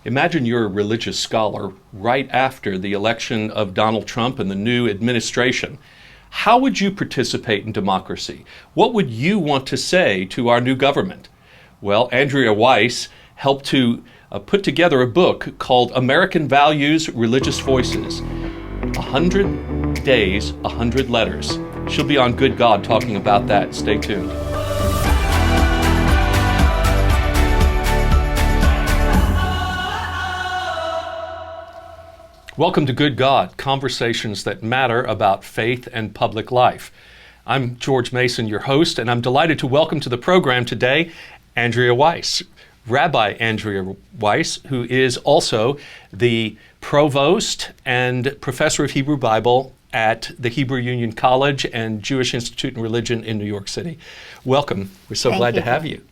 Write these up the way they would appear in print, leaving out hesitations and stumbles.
Imagine you're a religious scholar right after the election of Donald Trump and the new administration. How would you participate in democracy? What would you want to say to our new government? Well, Andrea Weiss helped to put together a book called American Values, Religious Voices. 100 Days, 100 Letters. She'll be on Good God talking about that. Stay tuned. Welcome to Good God, conversations that matter about faith and public life. I'm George Mason, your host, and I'm delighted to welcome to the program today Andrea Weiss, Rabbi Andrea Weiss, who is also the provost and professor of Hebrew Bible at the Hebrew Union College and Jewish Institute in Religion in New York City. Welcome. We're so glad to have you.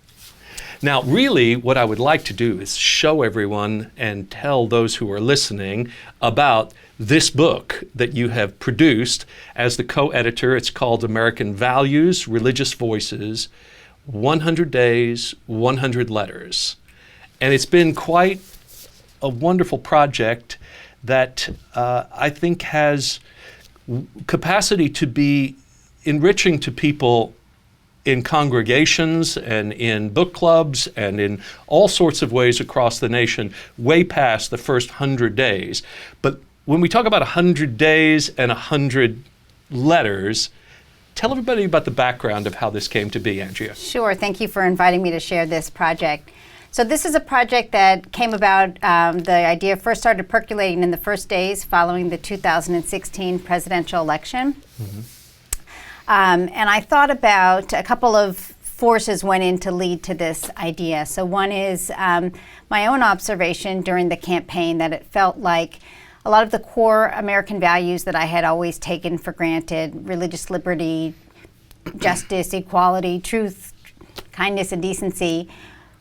Now, really, what I would like to do is show everyone and tell those who are listening about this book that you have produced as the co-editor. It's called American Values, Religious Voices, 100 Days, 100 Letters. And it's been quite a wonderful project that I think has capacity to be enriching to people in congregations and in book clubs and in all sorts of ways across the nation, way past the first 100 days. But when we talk about 100 days and 100 letters, tell everybody about the background of how this came to be, Andrea. Sure. Thank you for inviting me to share this project. So this is a project that came about, the idea first started percolating in the first days following the 2016 presidential election. Mm-hmm. And I thought about a couple of forces went in to lead to this idea. So one is my own observation during the campaign that it felt like a lot of the core American values that I had always taken for granted, religious liberty, justice, equality, truth, kindness, and decency,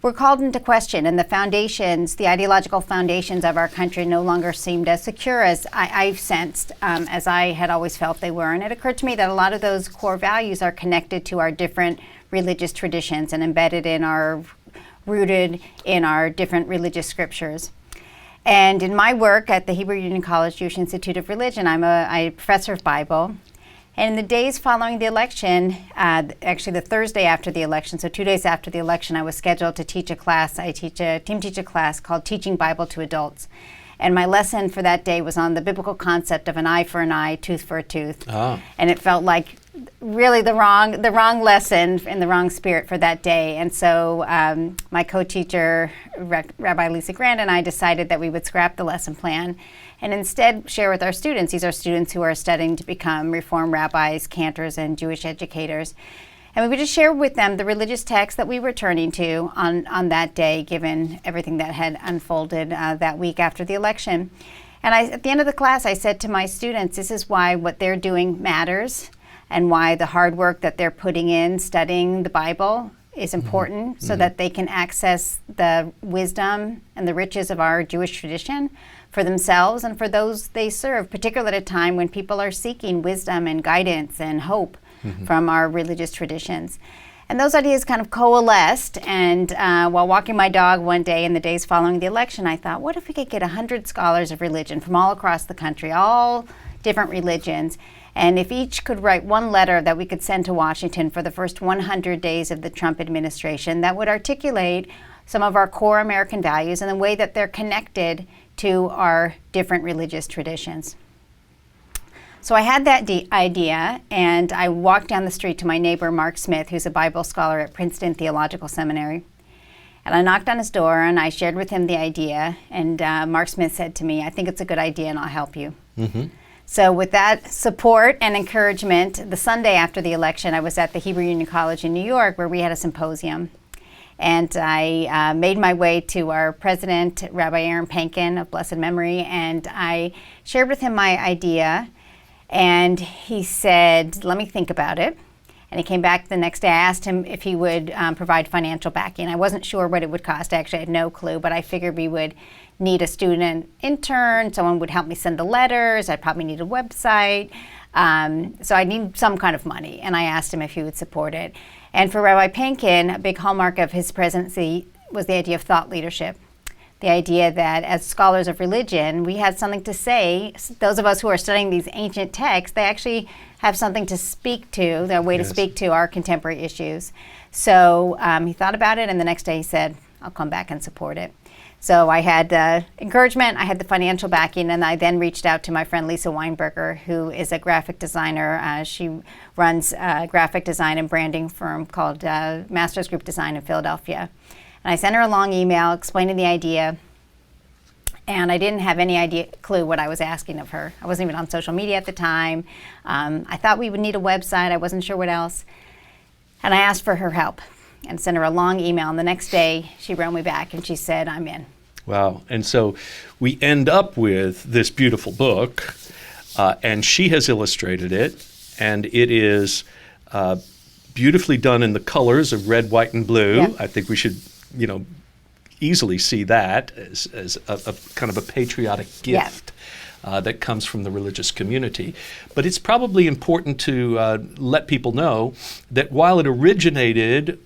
were called into question, and the foundations, the ideological foundations of our country no longer seemed as secure as I've sensed, as I had always felt they were. And it occurred to me that a lot of those core values are connected to our different religious traditions and rooted in our different religious scriptures. And in my work at the Hebrew Union College Jewish Institute of Religion, I'm a professor of Bible. And in the days following the election, actually the Thursday after the election, so 2 days after the election, I was scheduled to teach a class. I teach a team teacher class called Teaching Bible to Adults. And my lesson for that day was on the biblical concept of an eye for an eye, tooth for a tooth. Oh. And it felt like really the wrong lesson in the wrong spirit for that day. And so my co-teacher, Rabbi Lisa Grant, and I decided that we would scrap the lesson plan and instead share with our students. These are students who are studying to become Reform rabbis, cantors, and Jewish educators. And we would just share with them the religious texts that we were turning to on that day, given everything that had unfolded that week after the election. And at the end of the class, I said to my students, this is why what they're doing matters and why the hard work that they're putting in studying the Bible is important, so that they can access the wisdom and the riches of our Jewish tradition for themselves and for those they serve, particularly at a time when people are seeking wisdom and guidance and hope from our religious traditions. And those ideas kind of coalesced, and while walking my dog one day in the days following the election, I thought, what if we could get 100 scholars of religion from all across the country, all different religions, and if each could write one letter that we could send to Washington for the first 100 days of the Trump administration that would articulate some of our core American values and the way that they're connected to our different religious traditions. So I had that idea, and I walked down the street to my neighbor, Mark Smith, who's a Bible scholar at Princeton Theological Seminary. And I knocked on his door, and I shared with him the idea, and Mark Smith said to me, I think it's a good idea, and I'll help you. Mm-hmm. So with that support and encouragement, the Sunday after the election, I was at the Hebrew Union College in New York where we had a symposium. And I made my way to our president, Rabbi Aaron Pankin of blessed memory, and I shared with him my idea. And he said, let me think about it. And he came back the next day. I asked him if he would provide financial backing. I wasn't sure what it would cost. I actually had no clue, but I figured we would need a student intern. Someone would help me send the letters. I'd probably need a website. So I need some kind of money. And I asked him if he would support it. And for Rabbi Pankin, a big hallmark of his presidency was the idea of thought leadership. the idea that as scholars of religion, we had something to say. Those of us who are studying these ancient texts, they actually have something to speak to, their way to speak to our contemporary issues. So he thought about it, and the next day he said, I'll come back and support it. So I had encouragement, I had the financial backing, and I then reached out to my friend Lisa Weinberger, who is a graphic designer. She runs a graphic design and branding firm called Masters Group Design in Philadelphia. And I sent her a long email explaining the idea, and I didn't have any clue what I was asking of her. I wasn't even on social media at the time. I thought we would need a website. I wasn't sure what else. And I asked for her help and sent her a long email. And the next day, she wrote me back and she said, I'm in. Wow. And so we end up with this beautiful book, and she has illustrated it, and it is beautifully done in the colors of red, white, and blue. Yeah. I think we should, easily see that as a kind of a patriotic gift. That comes from the religious community. But it's probably important to let people know that while it originated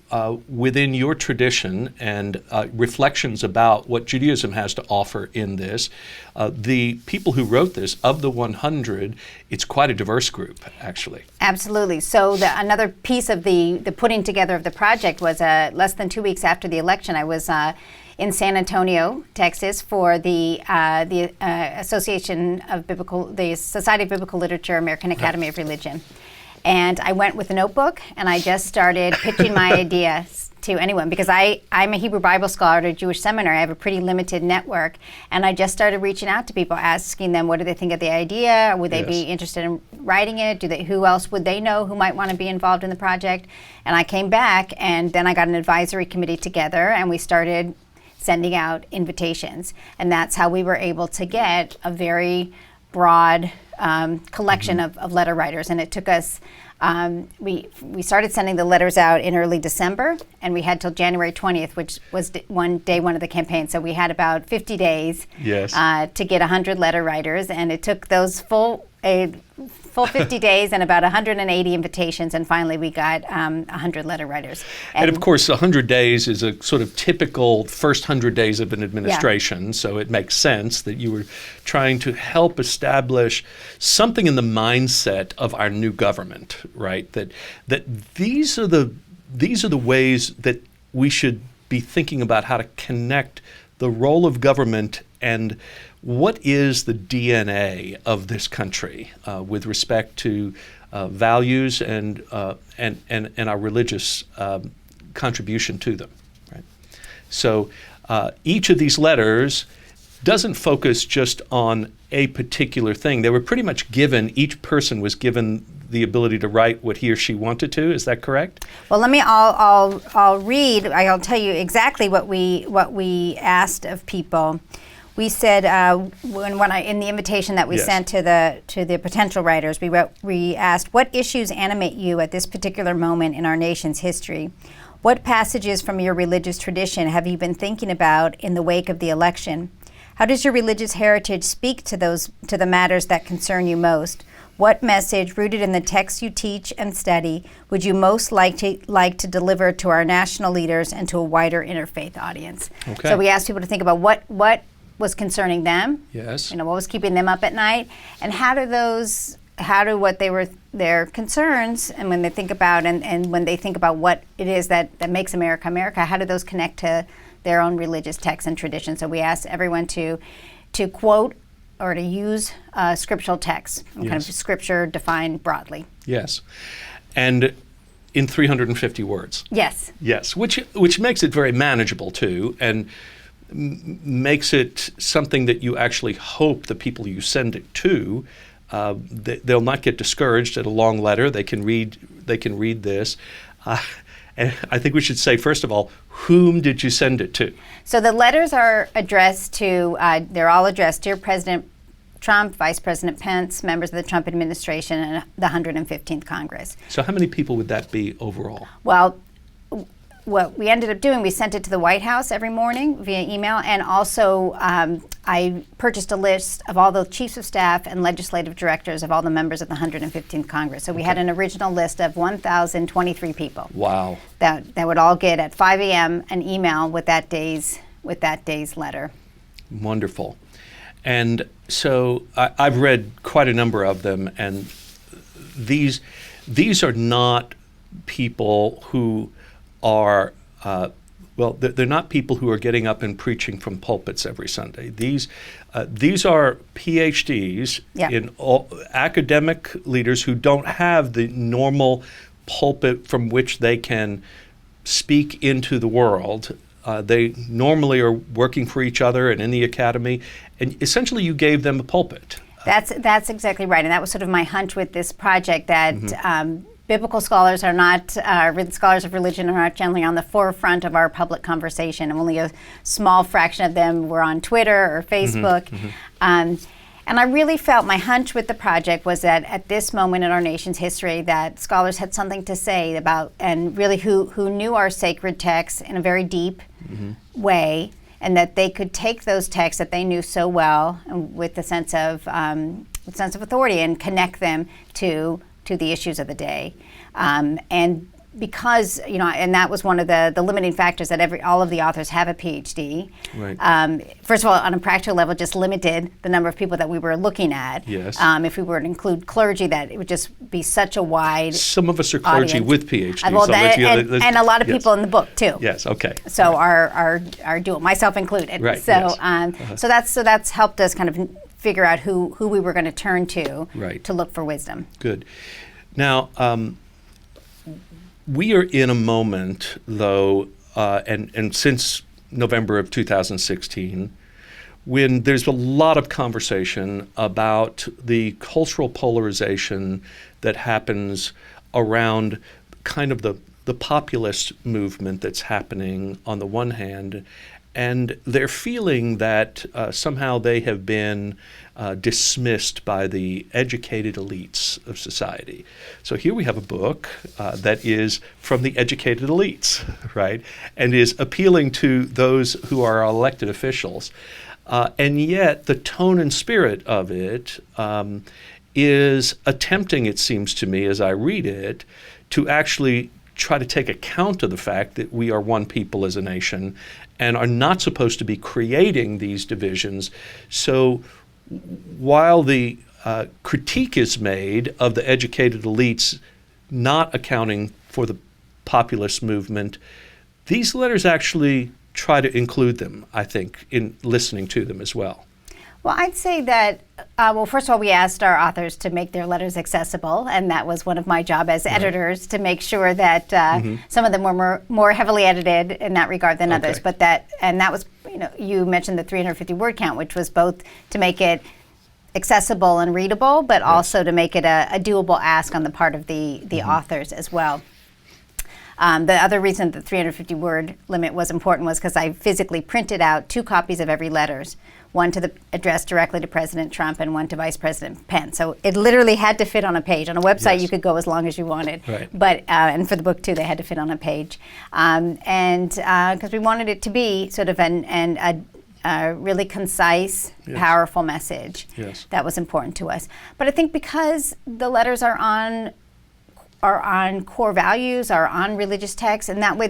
within your tradition and reflections about what Judaism has to offer in this, the people who wrote this, of the 100, it's quite a diverse group, actually. Absolutely. So another piece of the putting together of the project was less than 2 weeks after the election. I was in San Antonio, Texas, for the Association of the Society of Biblical Literature, American Academy of Religion. And I went with a notebook, and I just started pitching my ideas to anyone, because I'm a Hebrew Bible scholar at a Jewish seminary. I have a pretty limited network, and I just started reaching out to people, asking them what do they think of the idea, would they be interested in writing it, who else would they know who might want to be involved in the project. And I came back, and then I got an advisory committee together, and we started sending out invitations. And that's how we were able to get a very broad collection of letter writers. And it took us, we started sending the letters out in early December, and we had till January 20th, which was day one of the campaign. So we had about 50 days to get 100 letter writers, and it took those full 50 days and about 180 invitations, and finally we got 100 letter writers. And of course, 100 days is a sort of typical first 100 days of an administration, so it makes sense that you were trying to help establish something in the mindset of our new government, right? That these are the ways that we should be thinking about how to connect the role of government and what is the DNA of this country with respect to values and our religious contribution to them. Right? So each of these letters doesn't focus just on a particular thing. They were pretty much given, each person was given the ability to write what he or she wanted to. Is that correct? Well, I'll read. I'll tell you exactly what we asked of people. We said in the invitation that we sent to the potential writers, we asked, what issues animate you at this particular moment in our nation's history? What passages from your religious tradition have you been thinking about in the wake of the election? How does your religious heritage speak to the matters that concern you most? What message, rooted in the texts you teach and study, would you most like to deliver to our national leaders and to a wider interfaith audience? Okay. So we asked people to think about what was concerning them. Yes. What was keeping them up at night, and how do their concerns, and when they think about and when they think about what it is that makes America America, how do those connect to their own religious texts and traditions? So we asked everyone to quote or to use scriptural texts, kind of scripture defined broadly. Yes, and in 350 words. Yes. Yes, which makes it very manageable too, and makes it something that you actually hope the people you send it to, they'll not get discouraged at a long letter. They can read this. And I think we should say, first of all, whom did you send it to? So the letters are addressed to, they're all addressed, Dear President Trump, Vice President Pence, members of the Trump administration, and the 115th Congress. So how many people would that be overall? Well, what we ended up doing, we sent it to the White House every morning via email, and also I purchased a list of all the chiefs of staff and legislative directors of all the members of the 115th Congress. So we had an original list of 1,023 people. Wow. That would all get at 5 a.m. an email with that day's letter. Wonderful. And so I've read quite a number of them, and these are not people who are they're not people who are getting up and preaching from pulpits every Sunday. These are PhDs in academic leaders who don't have the normal pulpit from which they can speak into the world. They normally are working for each other and in the academy, and essentially you gave them a pulpit. That's exactly right, and that was sort of my hunch with this project, that biblical scholars are not, scholars of religion are not generally on the forefront of our public conversation. Only a small fraction of them were on Twitter or Facebook. And I really felt my hunch with the project was that at this moment in our nation's history that scholars had something to say about, and really who knew our sacred texts in a very deep way, and that they could take those texts that they knew so well and with the sense of authority and connect them to the issues of the day. And because, and that was one of the limiting factors, that all of the authors have a PhD. Right. First of all, on a practical level, just limited the number of people that we were looking at. Yes. If we were to include clergy, that it would just be such a wide Some of us are clergy audience. With PhDs. And a lot of people in the book too. Yes. Okay. So are dual, myself included. Right. So Yes. so that's helped us kind of figure out who we were going to turn to Right. look for wisdom. Good. Now, we are in a moment, though, and since November of 2016, when there's a lot of conversation about the cultural polarization that happens around kind of the populist movement that's happening on the one hand, and they're feeling that somehow they have been dismissed by the educated elites of society. So here we have a book that is from the educated elites, right, and is appealing to those who are elected officials. And yet the tone and spirit of it is attempting, it seems to me, as I read it, to actually try to take account of the fact that we are one people as a nation and are not supposed to be creating these divisions. So while the critique is made of the educated elites not accounting for the populist movement, these letters actually try to include them, I think, in listening to them as well. Well, I'd say that, first of all, we asked our authors to make their letters accessible, and that was one of my job as editors, to make sure that some of them were more heavily edited in that regard than others. But that was, you mentioned the 350 word count, which was both to make it accessible and readable, but also to make it a doable ask on the part of the authors as well. The other reason the 350 word limit was important was because I physically printed out 2 copies of every letters, one addressed directly to President Trump and one to Vice President Pence. So it literally had to fit on a page. On a website, you could go as long as you wanted. Right. But and for the book too, they had to fit on a page. And because we wanted it to be sort of a really concise, powerful message that was important to us. But I think because the letters are on core values, are on religious texts, and that way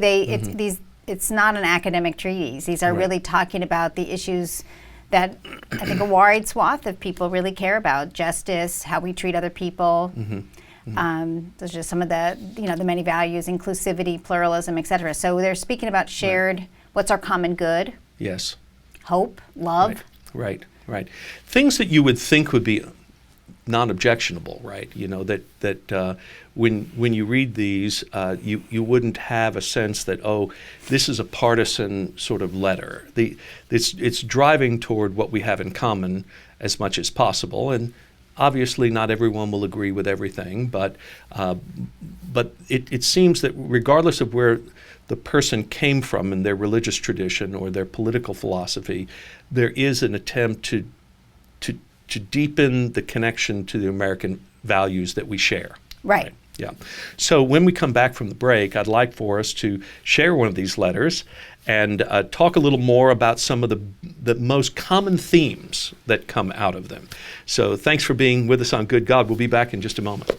it's not an academic treatise. These are really talking about the issues that I think a wide swath of people really care about: justice, how we treat other people. Those are just some of the the many values: inclusivity, pluralism, etc. So they're speaking about shared, what's our common good? Yes. Hope, love. Right. Things that you would think would be non-objectionable, right? That when you read these, you wouldn't have a sense that, oh, this is a partisan sort of letter. It's driving toward what we have in common as much as possible, and obviously not everyone will agree with everything, but it seems that regardless of where the person came from in their religious tradition or their political philosophy, there is an attempt to deepen the connection to the American values that we share. Right. Yeah. So when we come back from the break, I'd like for us to share one of these letters and talk a little more about some of the most common themes that come out of them. So thanks for being with us on Good God. We'll be back in just a moment.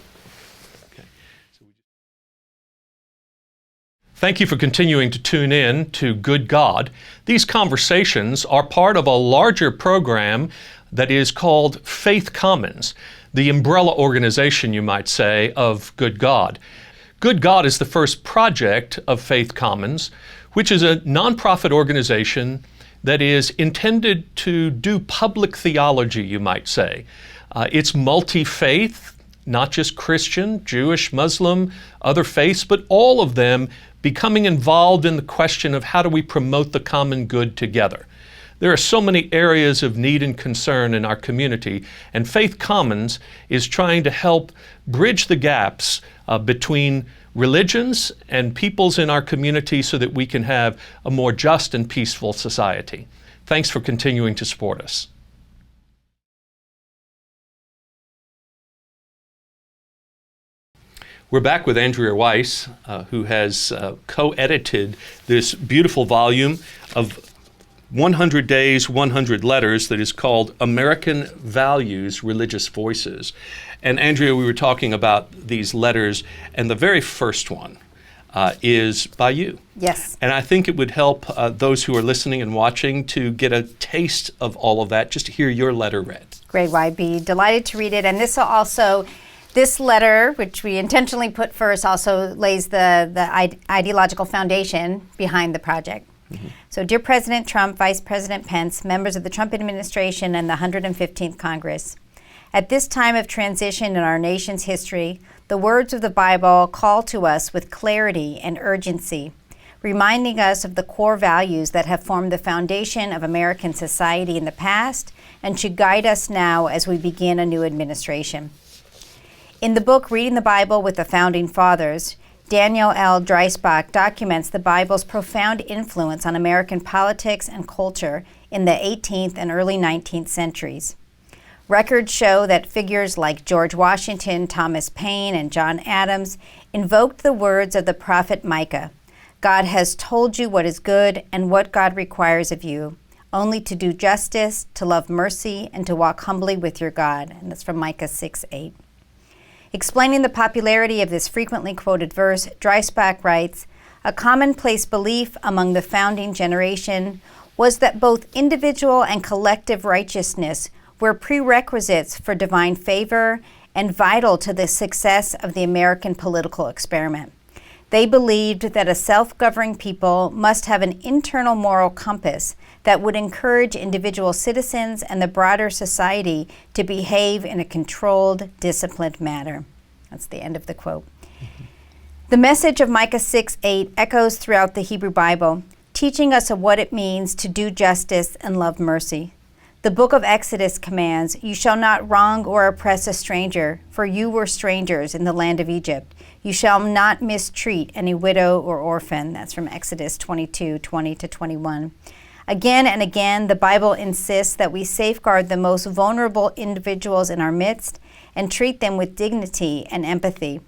Thank you for continuing to tune in to Good God. These conversations are part of a larger program that is called Faith Commons, the umbrella organization, you might say, of Good God. Good God is the first project of Faith Commons, which is a nonprofit organization that is intended to do public theology, you might say. It's multi-faith, not just Christian, Jewish, Muslim, other faiths, but all of them becoming involved in the question of how do we promote the common good together. There are so many areas of need and concern in our community, and Faith Commons is trying to help bridge the gaps between religions and peoples in our community so that we can have a more just and peaceful society. Thanks for continuing to support us. We're back with Andrea Weiss, who has co-edited this beautiful volume of 100 Days, 100 Letters that is called American Values, Religious Voices. And Andrea, we were talking about these letters, and the very first one is by you. Yes. And I think it would help those who are listening and watching to get a taste of all of that, just to hear your letter read. Great, well, I'd be delighted to read it. And this letter, which we intentionally put first, also lays the ideological foundation behind the project. Mm-hmm. So, dear President Trump, Vice President Pence, members of the Trump administration and the 115th Congress, at this time of transition in our nation's history, the words of the Bible call to us with clarity and urgency, reminding us of the core values that have formed the foundation of American society in the past and should guide us now as we begin a new administration. In the book Reading the Bible with the Founding Fathers, Daniel L. Dreisbach documents the Bible's profound influence on American politics and culture in the 18th and early 19th centuries. Records show that figures like George Washington, Thomas Paine, and John Adams invoked the words of the prophet Micah. God has told you what is good and what God requires of you, only to do justice, to love mercy, and to walk humbly with your God. And that's from Micah 6:8. Explaining the popularity of this frequently quoted verse, Dreisbach writes, a commonplace belief among the founding generation was that both individual and collective righteousness were prerequisites for divine favor and vital to the success of the American political experiment. They believed that a self-governing people must have an internal moral compass that would encourage individual citizens and the broader society to behave in a controlled, disciplined manner. That's the end of the quote. Mm-hmm. The message of Micah 6:8 echoes throughout the Hebrew Bible, teaching us of what it means to do justice and love mercy. The book of Exodus commands, you shall not wrong or oppress a stranger, for you were strangers in the land of Egypt. You shall not mistreat any widow or orphan. That's from Exodus 22:20-21. Again and again, the Bible insists that we safeguard the most vulnerable individuals in our midst and treat them with dignity and empathy.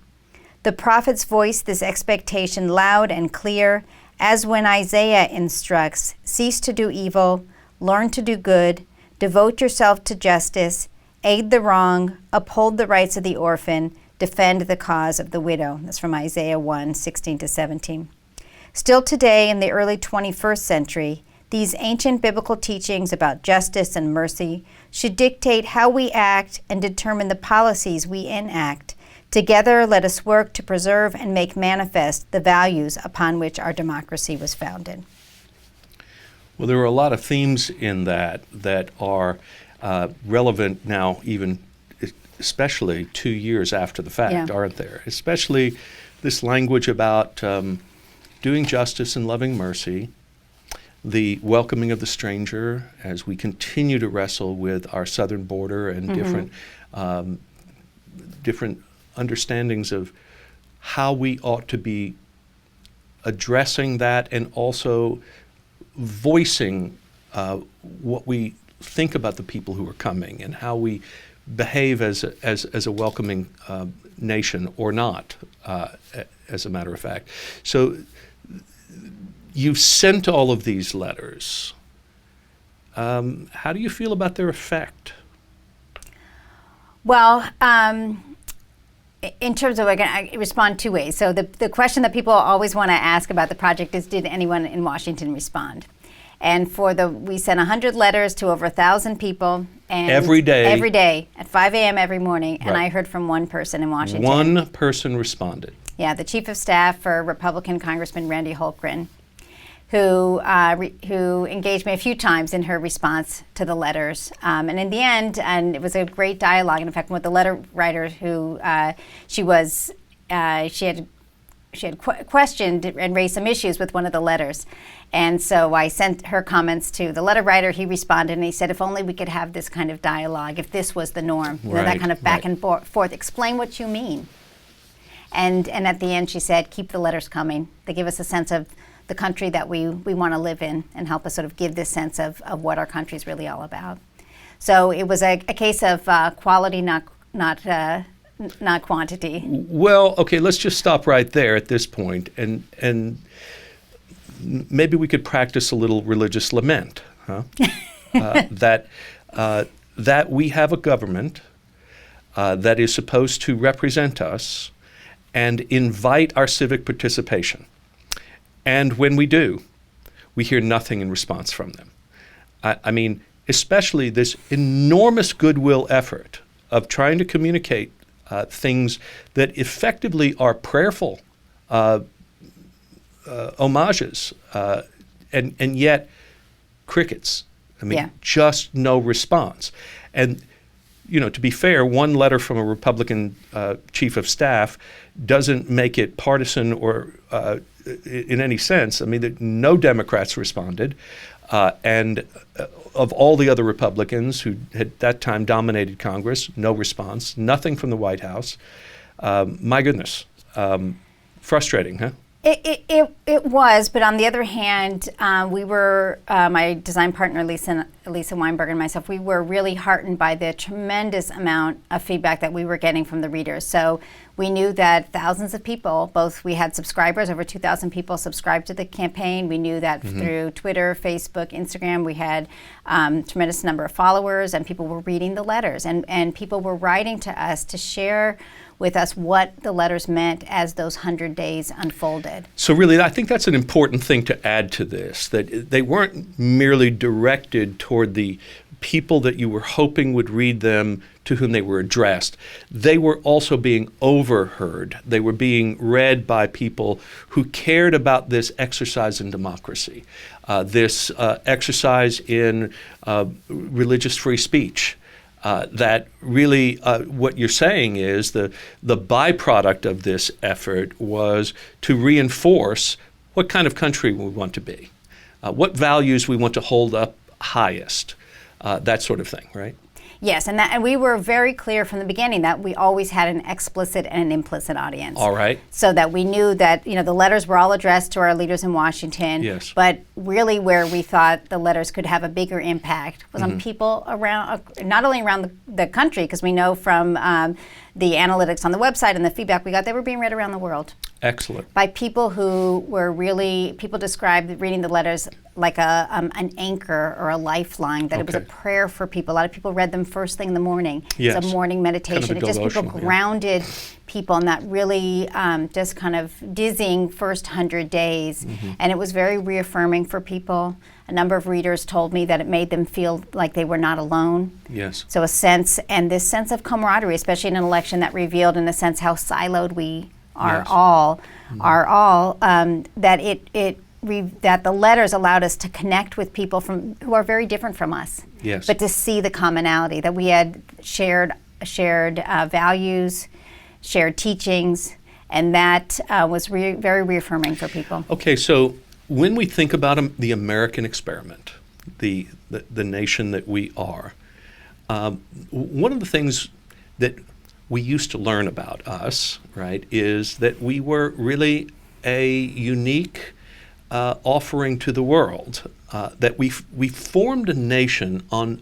The prophets voice this expectation loud and clear, as when Isaiah instructs, cease to do evil, learn to do good, devote yourself to justice, aid the wrong, uphold the rights of the orphan, defend the cause of the widow. That's from Isaiah 1:16-17. Still today, in the early 21st century, these ancient biblical teachings about justice and mercy should dictate how we act and determine the policies we enact. Together, let us work to preserve and make manifest the values upon which our democracy was founded. Well, there are a lot of themes in that are relevant now, even especially 2 years after the fact, aren't there? Especially this language about doing justice and loving mercy, the welcoming of the stranger as we continue to wrestle with our southern border and mm-hmm. different understandings of how we ought to be addressing that and also voicing what we think about the people who are coming and how we behave as a welcoming nation or not, as a matter of fact. So you've sent all of these letters. How do you feel about their effect? Well, in terms of, I respond two ways. So the question that people always want to ask about the project is, did anyone in Washington respond? And we sent 100 letters to over 1,000 people. And every day at 5 a.m. every morning. Right. And I heard from one person in Washington. One person responded. Yeah, the chief of staff for Republican Congressman Randy Holmgren, who engaged me a few times in her response to the letters. And in the end, and it was a great dialogue. And in fact, with the letter writer who she had questioned and raised some issues with one of the letters. And so I sent her comments to the letter writer. He responded and he said, if only we could have this kind of dialogue, if this was the norm, that kind of back and forth, explain what you mean. And at the end she said, keep the letters coming. They give us a sense of the country that we want to live in and help us sort of give this sense of what our country is really all about. So it was a case of quality, not quantity. Well, okay, let's just stop right there at this point, and maybe we could practice a little religious lament, huh? That we have a government that is supposed to represent us and invite our civic participation. And when we do, we hear nothing in response from them. I mean, especially this enormous goodwill effort of trying to communicate things that effectively are prayerful homages, and yet crickets. I mean, just no response. And, to be fair, one letter from a Republican chief of staff doesn't make it partisan or in any sense. I mean, no Democrats responded. And of all the other Republicans who had at that time dominated Congress, no response, nothing from the White House. My goodness, frustrating, huh? It was, but on the other hand, we were, my design partner Lisa Weinberg and myself, we were really heartened by the tremendous amount of feedback that we were getting from the readers. So we knew that thousands of people, we had subscribers, over 2,000 people subscribed to the campaign. We knew that through Twitter, Facebook, Instagram, we had tremendous number of followers, and people were reading the letters, and people were writing to us to share with us what the letters meant as those 100 days unfolded. So really, I think that's an important thing to add to this, that they weren't merely directed toward the people that you were hoping would read them, to whom they were addressed. They were also being overheard. They were being read by people who cared about this exercise in democracy, this exercise in religious free speech. That really, what you're saying is the byproduct of this effort was to reinforce what kind of country we want to be, what values we want to hold up highest, that sort of thing, right? Yes, and we were very clear from the beginning that we always had an explicit and an implicit audience. All right. So that we knew that the letters were all addressed to our leaders in Washington. Yes. But really, where we thought the letters could have a bigger impact was on people around, not only around the country, because we know from the analytics on the website and the feedback we got, they were being read around the world. Excellent. By people who were really, people described reading the letters like an anchor or a lifeline, that it was a prayer for people. A lot of people read them first thing in the morning. Yes. It's a morning meditation. Kind of it just people devotional, grounded people in that really just kind of dizzying first 100 days. And it was very reaffirming for people. A number of readers told me that it made them feel like they were not alone. Yes. So this sense of camaraderie, especially in an election that revealed in a sense how siloed we are all, that the letters allowed us to connect with people who are very different from us. Yes. But to see the commonality, that we had shared values, shared teachings, and that was very reaffirming for people. Okay, so when we think about the American experiment, the nation that we are, one of the things that we used to learn about us, right, is that we were really a unique offering to the world, that we formed a nation on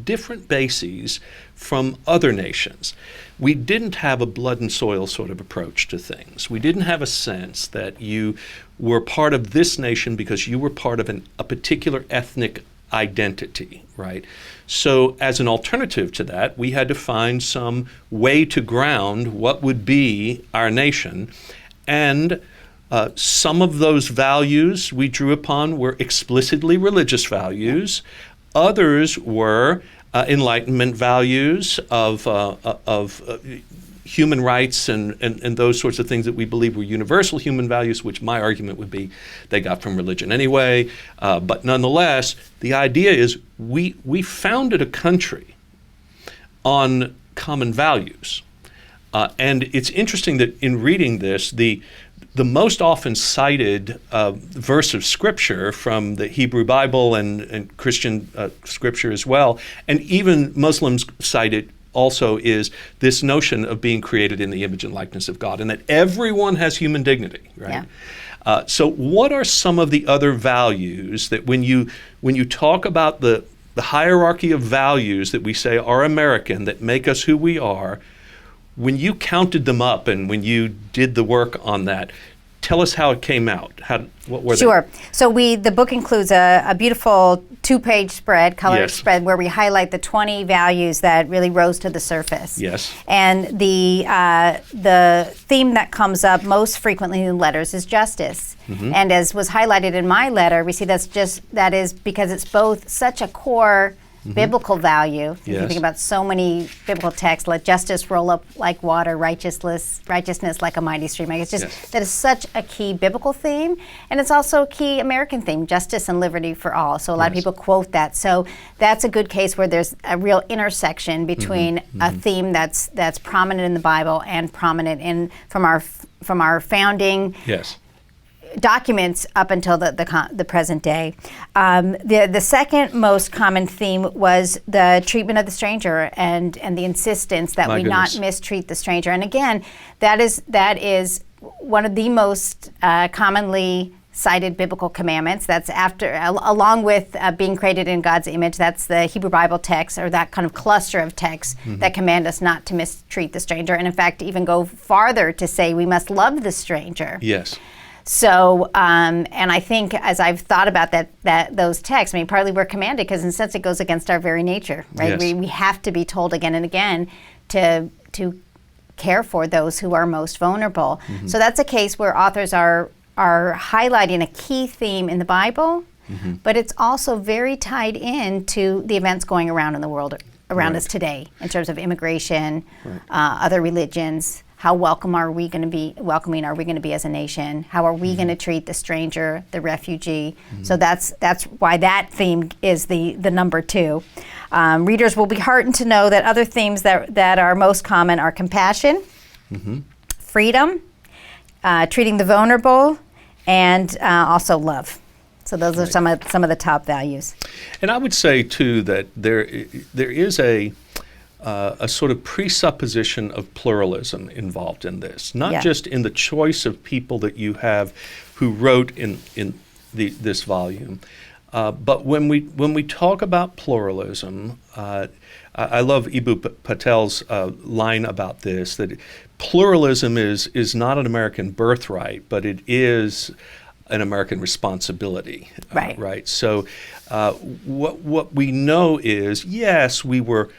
different bases from other nations. We didn't have a blood and soil sort of approach to things. We didn't have a sense that you were part of this nation because you were part of a particular ethnic identity, right? So as an alternative to that, we had to find some way to ground what would be our nation. And some of those values we drew upon were explicitly religious values. Others were Enlightenment values of human rights and those sorts of things that we believe were universal human values, which my argument would be they got from religion anyway. But nonetheless, the idea is we founded a country on common values. And it's interesting that in reading this, the most often cited verse of Scripture from the Hebrew Bible and Christian Scripture as well, and even Muslims cite it also, is this notion of being created in the image and likeness of God, and that everyone has human dignity, right? Yeah. So what are some of the other values that when you talk about the hierarchy of values that we say are American, that make us who we are, when you counted them up and when you did the work on that, tell us how it came out. What were they? Sure. So the book includes a beautiful 2-page spread, colored spread, where we highlight the 20 values that really rose to the surface. Yes. And the theme that comes up most frequently in letters is justice. Mm-hmm. And as was highlighted in my letter, we see that is because it's both such a core biblical value. If you think about so many biblical texts, let justice roll up like water, righteousness like a mighty stream. It's just that is such a key biblical theme, and it's also a key American theme, justice and liberty for all. So a lot of people quote that. So that's a good case where there's a real intersection between a theme that's prominent in the Bible and prominent from our founding documents up until the present day. The second most common theme was the treatment of the stranger and the insistence that we not mistreat the stranger. And again, that is one of the most commonly cited biblical commandments. That's along with being created in God's image. That's the Hebrew Bible text, or that kind of cluster of texts that command us not to mistreat the stranger, and in fact even go farther to say we must love the stranger. Yes. So, and I think as I've thought about those texts, partly we're commanded because in a sense it goes against our very nature, right? Yes. We have to be told again and again to care for those who are most vulnerable. Mm-hmm. So that's a case where authors are highlighting a key theme in the Bible, but it's also very tied in-to the events going around in the world around us today in terms of immigration, other religions. How welcoming are we going to be as a nation? How are we going to treat the stranger, the refugee? So that's why that theme is the number 2. Readers will be heartened to know that other themes that are most common are compassion, freedom, treating the vulnerable, and also love. So those are some of the top values. And I would say too that there is a sort of presupposition of pluralism involved in this, not just in the choice of people that you have who wrote in this volume, but when we talk about pluralism, I love Ibu Patel's line about this, that pluralism is not an American birthright, but it is an American responsibility. Right. So what we know is, yes, we were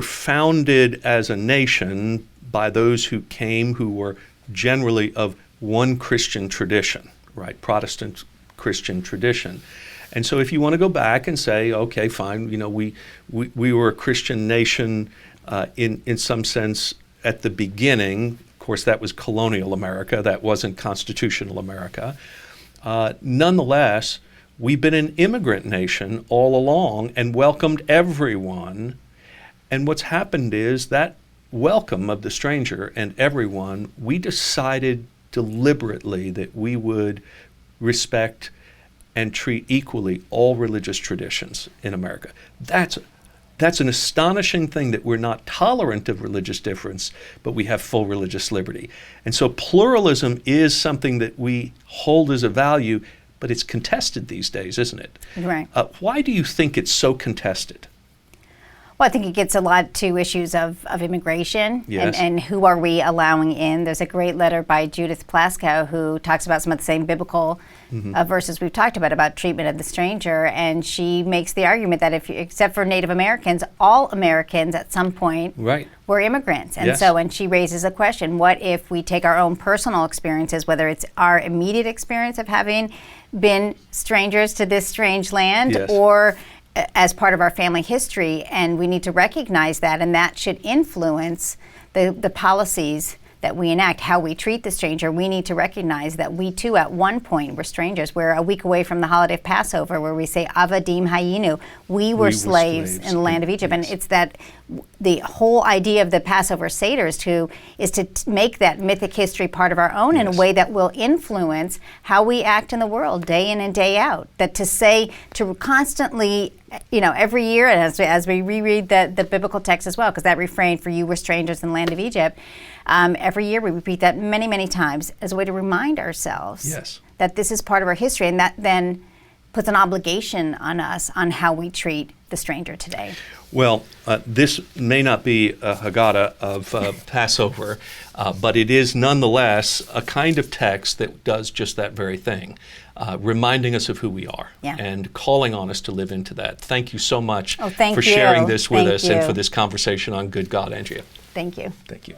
founded as a nation by those who came who were generally of one Christian tradition, right? Protestant Christian tradition. And so if you want to go back and say, okay, fine, we were a Christian nation in some sense at the beginning. Of course, that was colonial America. That wasn't constitutional America. Nonetheless, we've been an immigrant nation all along and welcomed everyone. And what's happened is that welcome of the stranger and everyone, we decided deliberately that we would respect and treat equally all religious traditions in America. That's an astonishing thing, that we're not tolerant of religious difference, but we have full religious liberty. And so pluralism is something that we hold as a value, but it's contested these days, isn't it? Right. Why do you think it's so contested? Well, I think it gets a lot to issues of immigration Yes. and who are we allowing in. There's a great letter by Judith Plaskow who talks about some of the same biblical verses we've talked about treatment of the stranger. And she makes the argument that except for Native Americans, all Americans at some point Right. were immigrants. And Yes. so, and she raises a question, what if we take our own personal experiences, whether it's our immediate experience of having been strangers to this strange land, Yes. or as part of our family history, and we need to recognize that, and that should influence the policies that we enact, how we treat the stranger. We need to recognize that we too at one point were strangers. We're a week away from the holiday of Passover where we say Avadim Hayinu. We were slaves in the land of Egypt. Yes. And it's that the whole idea of the Passover Seder is to make that mythic history part of our own in a Yes. way that will influence how we act in the world day in and day out. That to constantly, every year, and as we reread the biblical text as well, because that refrain, for you were strangers in the land of Egypt, every year we repeat that many, many times as a way to remind ourselves Yes. that this is part of our history, and that then puts an obligation on us on how we treat the stranger today. Well, this may not be a Haggadah of Passover, but it is nonetheless a kind of text that does just that very thing, reminding us of who we are and calling on us to live into that. Thank you so much thank for you. sharing this with Thank us and you. for this conversation on Good God, Andrea. Thank you. Thank you.